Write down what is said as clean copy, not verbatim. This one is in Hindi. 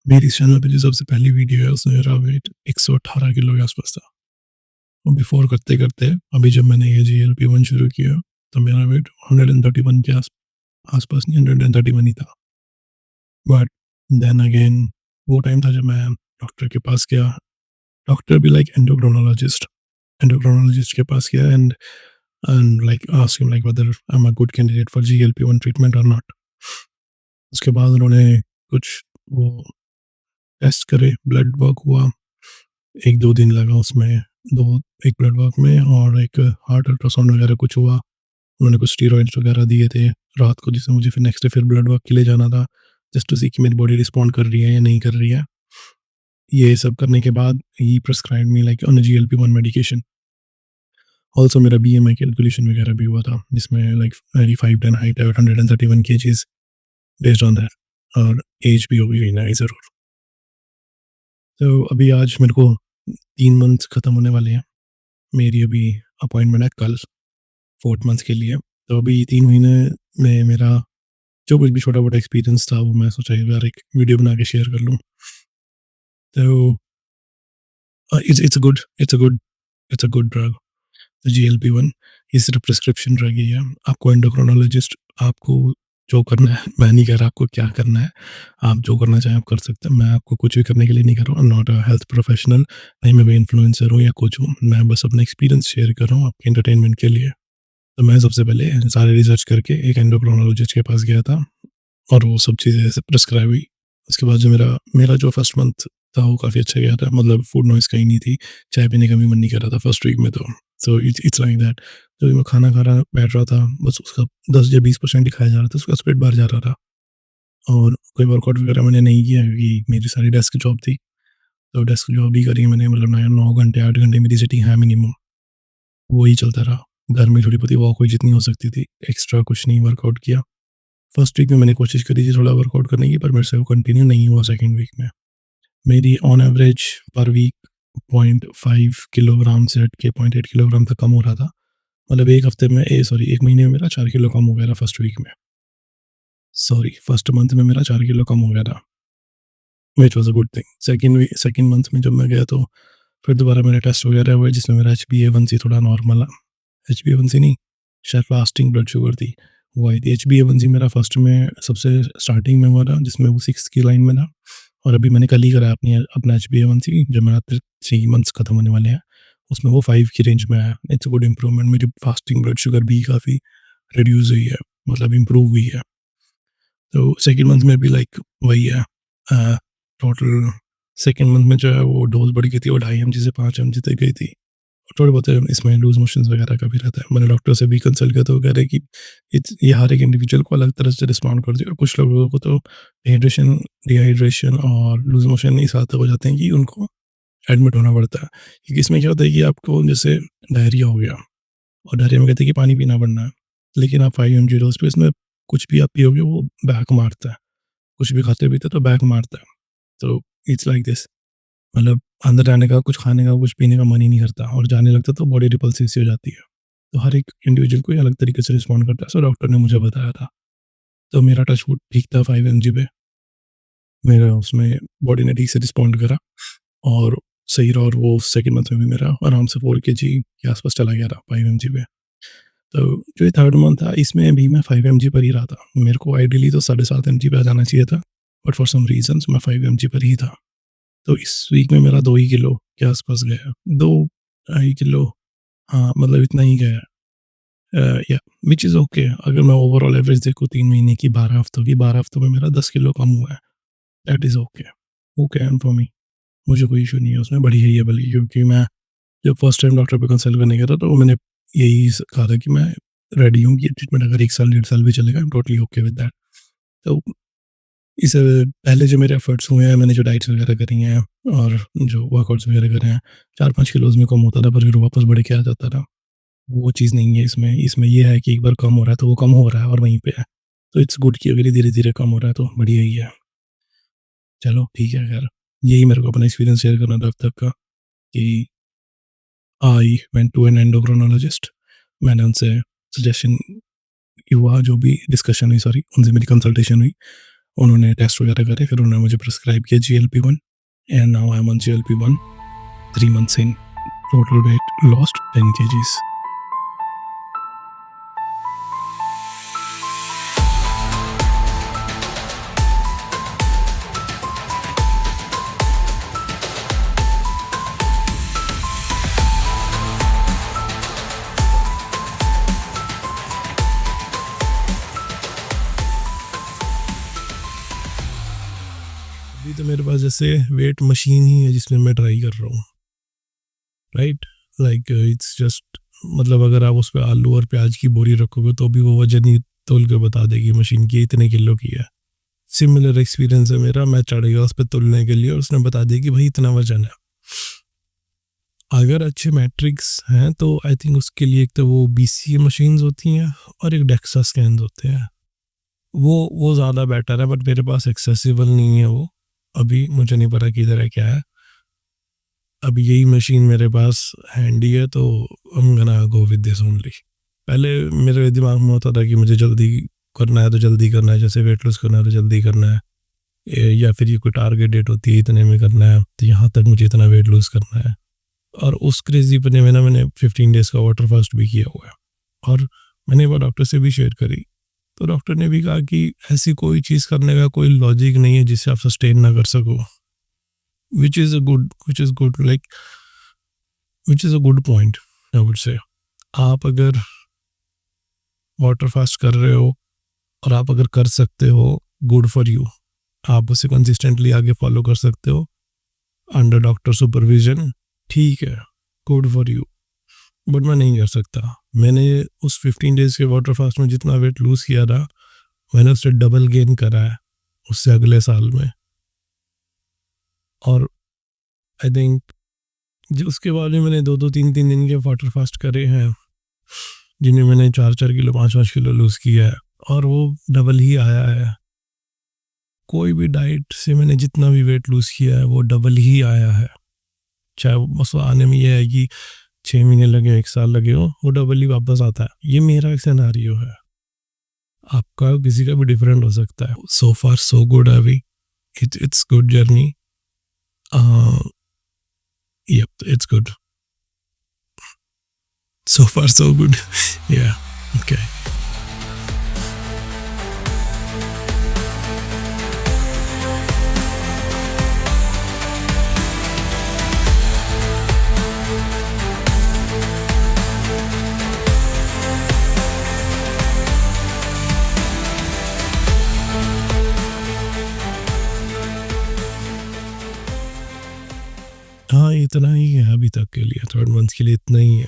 मेरी इस चैनल पे जो सबसे पहली वीडियो है उसमें मेरा वेट 118 किलो के आसपास था। और बिफ़ोर करते-करते अभी जब मैंने ये जीएलपी-1 शुरू किया तो मेरा वेट 131 के आसपास नहीं 131 ही था। बट देन अगेन वो टाइम था जब मैं डॉक्टर के पास गया। डॉक्टर भी लाइक एंडोक्रिनोलॉजिस्ट के पास गया and like asked him like whether I am a good candidate for GLP one treatment और नॉट। उसके बाद उन्होंने कुछ वो टेस्ट करे, ब्लड वर्क हुआ। 1-2 दिन लगा उसमें, 2 एक ब्लड वर्क में और एक हार्ट अल्ट्रासाउंड वगैरह कुछ हुआ। उन्होंने कुछ स्टेरॉइड्स वगैरह दिए थे रात को, जिससे मुझे फिर नेक्स्ट डे फिर ब्लड वर्क के लिए जाना था, जस्ट टू सी कि मेरी बॉडी रिस्पॉन्ड कर रही है या नहीं कर रही है। ये सब करने के बाद ही prescribed me like on GLP one medication. Also मेरा बीएमआई कैलकुलेशन वगैरह भी हुआ था, जिसमें लाइक मेरी 5'10" हाइट है और 131 केजीज़ बेस्ड ऑन दैट और एज भी होगी कहीं न कहीं ज़रूर। तो अभी आज मेरे को 3 मंथ्स खत्म होने वाले हैं। मेरी अभी अपॉइंटमेंट है कल 4th मंथ के लिए। तो अभी 3 महीने में मेरा जो कुछ भी छोटा-मोटा एक्सपीरियंस था वो मैं सोचा यार एक वीडियो बना के शेयर कर लूँ। तो इट्स अ गुड ड्रग। जीएलपी-1 ये सिर्फ़ प्रिस्क्रिप्शन ड्रग ही है। आपको एंडोक्रिनोलॉजिस्ट आपको जो करना है, मैं नहीं कह रहा आपको क्या करना है। आप जो करना चाहें आप कर सकते हैं। मैं आपको कुछ भी करने के लिए नहीं कह रहा हूँ। I am not a health professional, नहीं मैं कोई इन्फ्लुएंसर हूँ या कुछ हूँ। मैं बस अपना एक्सपीरियंस शेयर कर रहा हूँ आपके एंटरटेनमेंट के लिए। तो मैं सबसे पहले सारे रिसर्च करके एक एंडोक्रिनोलॉजिस्ट के पास गया था और वो सब चीज़ें ऐसे प्रिस्क्राइब हुई। उसके बाद जो मेरा मेरा जो फर्स्ट मंथ था वो काफ़ी अच्छा गया था, मतलब फूड नॉइज़ कहीं नहीं थी, चाय पीने का भी मन नहीं कर रहा था फर्स्ट वीक में तो। So it's like that. तो मैं खाना खा रहा बैठ रहा था, बस उसका 10 या 20% ही खाया जा रहा था, उसका पेट भर जा रहा था और कोई वर्कआउट वगैरह मैंने नहीं किया क्योंकि मेरी सारी डेस्क जॉब थी। तो डेस्क जॉब ही करी मैंने, मतलब 9 घंटे 8 घंटे मेरी सिटिंग है मिनिमम, वही चलता रहा। घर में थोड़ी-बहुत वॉक हुई जितनी हो सकती थी, एक्स्ट्रा कुछ नहीं वर्कआउट किया। फर्स्ट वीक में मैंने कोशिश करी थी थोड़ा वर्कआउट करने की, पर मेरे से वो कंटिन्यू नहीं हुआ सेकंड वीक में। मेरी on average per week 0.5 kilogram से हट के 0.8 किलोग्राम तक कम हो रहा था। मतलब 1 हफ्ते में 1 महीने में मेरा 4 किलो कम हो गया था फर्स्ट वीक में। सॉरी, फर्स्ट मंथ में मेरा 4 किलो कम हो गया था, which was a good thing. Second month में जब मैं गया तो फिर दोबारा मेरे टेस्ट वगैरह हुए जिसमें मेरा एचबीए1सी थोड़ा नॉर्मल एचबीए1सी नहीं, शायद फास्टिंग ब्लड शुगर थी, वो आई थी। एचबीए1सी मेरा फर्स्ट में सबसे स्टार्टिंग में हुआ था जिसमें वो 6 की लाइन में था और अभी मैंने कल ही करा अपना एचबीए1सी जब मेरा 3 मंथ्स खत्म होने वाले हैं, उसमें वो 5 की रेंज में आया। It's a good improvement. मेरी फास्टिंग ब्लड शुगर भी काफ़ी रिड्यूस हुई है, मतलब इम्प्रूव हुई है। तो सेकंड मंथ में भी लाइक वही है। टोटल सेकंड मंथ में जो है वो डोज़ बढ़ गई थी, वो 2.5 एमजी से 5 एमजी तक गई थी। थोड़े बहुत इसमें लूज़ मोशंस वगैरह का भी रहता है। मैंने डॉक्टर से भी कंसल्ट किया तो वो कह रहे हैं कि ये हर एक इंडिविजुअल को अलग तरह से रिस्पॉन्ड करती है और कुछ लोगों को तो डिहाइड्रेशन डिहाइड्रेशन और लूज़ मोशन इस हद तक हो जाते हैं कि उनको एडमिट होना पड़ता है। क्योंकि इसमें क्या होता है कि आपको जैसे डायरिया हो गया और डायरिया में कहते हैं कि पानी पीना पड़ना है, लेकिन आप 5 एमजी डोज़ पे इसमें कुछ भी आप पियोगे वो बैक मारता है। कुछ भी खाते-पीते तो बैक मारता है। तो इट्स लाइक दिस। मतलब अंदर जाने का, कुछ खाने का, कुछ पीने का मन ही नहीं करता और जाने लगता तो बॉडी रिपल्सिव सी हो जाती है। तो हर एक इंडिविजुअल को ये अलग तरीके से रिस्पॉन्ड करता है। सो डॉक्टर ने मुझे बताया था। तो मेरा टचवुड ठीक था 5 एमजी पे। मेरा उसमें बॉडी ने ठीक से रिस्पॉन्ड करा और सही रहा और वो सेकंड मंथ में भी मेरा आराम से 4 केजी के आस-पास चला गया था 5 एमजी पे। तो जो ये थर्ड मंथ था इसमें भी मैं 5 एमजी पर ही रहा था। मेरे को आइडियली तो 7.5 एमजी पे आ जाना चाहिए था, बट फॉर सम रीज़न्स मैं 5 एमजी पर ही था। तो इस वीक में मेरा 2 ही किलो के आस-पास गया। 2 ढाई किलो, हाँ, मतलब इतना ही गया है। या व्हिच इज़ ओके। अगर मैं ओवरऑल एवरेज देखूँ 3 महीने की, 12 हफ्तों की, 12 हफ्तों में मेरा 10 किलो कम हुआ है। That is okay, okay and for me. मुझे कोई इश्यू नहीं है उसमें, बढ़िया ही है बल्कि, क्योंकि मैं जब फर्स्ट टाइम डॉक्टर पे कंसल्ट करने गया था तो मैंने यही कहा था कि मैं रेडी हूँ कि ये ट्रीटमेंट अगर 1 साल, 1.5 साल भी चलेगा, I am totally okay with that. तो इस पहले जो मेरे एफर्ट्स हुए हैं, मैंने जो डाइट्स वगैरह करी हैं और जो वर्कआउट्स वगैरह करे हैं, 4-5 किलोज़ में कम होता था पर फिर वापस बढ़ के आ जाता था। वो चीज़ नहीं है इसमें। इसमें ये है कि एक बार कम हो रहा है तो वो कम हो रहा है और वहीं पे है। तो इट्स गुड कि अगर ये धीरे-धीरे कम हो रहा है तो बढ़िया ही है। चलो ठीक है ख़ैर। यही मेरे को अपना एक्सपीरियंस शेयर करना था अब तक का कि I went to an endocrinologist. मैंने उनसे सजेशन हुआ, जो भी डिस्कशन हुई, सॉरी, उनसे मेरी कंसल्टेशन हुई उन्होंने टेस्ट वगैरह करे, फिर उन्होंने मुझे प्रिस्क्राइब किया GLP-1 and now I am on GLP-1 3 months in. Total weight lost 10 kgs. अभी तो मेरे पास जैसे वेट मशीन ही है जिसमें मैं ट्राई कर रहा हूँ, राइट? लाइक इट्स जस्ट, मतलब अगर आप उस पर आलू और प्याज की बोरी रखोगे तो भी वो वजन ही तोल के बता देगी मशीन की इतने किलो की है। सिमिलर एक्सपीरियंस है मेरा, मैं चढ़ गया उस पर तोलने के लिए और उसने बता दिया कि भाई इतना वजन है। अगर अच्छे मैट्रिक्स हैं तो आई थिंक उसके लिए एक तो वो BCA मशीन्स होती हैं और एक डेक्सा स्कैन होते हैं, वो ज़्यादा बेटर है, बट मेरे पास एक्सेसिबल नहीं है वो। अभी मुझे नहीं पता किधर है क्या है, अभी यही मशीन मेरे पास हैंडी है तो I'm gonna go with this only। पहले मेरे दिमाग में होता था कि मुझे जल्दी करना है तो जल्दी करना है, जैसे वेट लॉस करना है तो जल्दी करना है, या फिर ये कोई टारगेट डेट होती है इतने में करना है, तो यहाँ तक मुझे इतना वेट लॉस करना है। और उस क्रेजी पने में ना मैंने 15 डेज़ का वाटर फास्ट भी किया हुआ है, और मैंने वो डॉक्टर से भी शेयर करी, तो डॉक्टर ने भी कहा कि ऐसी कोई चीज़ करने का कोई लॉजिक नहीं है जिससे आप सस्टेन ना कर सको, which is a good point I would say। आप अगर वाटर फास्ट कर रहे हो और आप अगर कर सकते हो, गुड फॉर यू, आप उसे कंसिस्टेंटली आगे फॉलो कर सकते हो अंडर डॉक्टर सुपरविजन, ठीक है, गुड फॉर यू। बट मैं नहीं कर सकता। मैंने उस 15 डेज़ के वाटर फास्ट में जितना वेट लूज़ किया था, मैंने उससे डबल गेन करा है उससे अगले साल में। और आई थिंक जो उसके बाद में मैंने 2-3 दिन के वाटर फास्ट करे हैं, जिनमें मैंने 4-4 किलो 5-5 किलो लूज़ किया है, और वो डबल ही आया है। कोई भी डाइट से मैंने जितना भी वेट लूज़ किया है वो डबल ही आया है, चाहे बस आने में ये है कि 6 महीने लगे 1 साल लगे हो, वो डबल ही वापस आता है। ये मेरा सिनेरियो है, आपका किसी का भी डिफरेंट हो सकता है। सो फार सो गुड अभी, it's good journey. Yep, it's good. So far so good। Yeah, okay। हाँ, इतना ही है अभी तक के लिए, 3rd मंथ के लिए इतना ही है।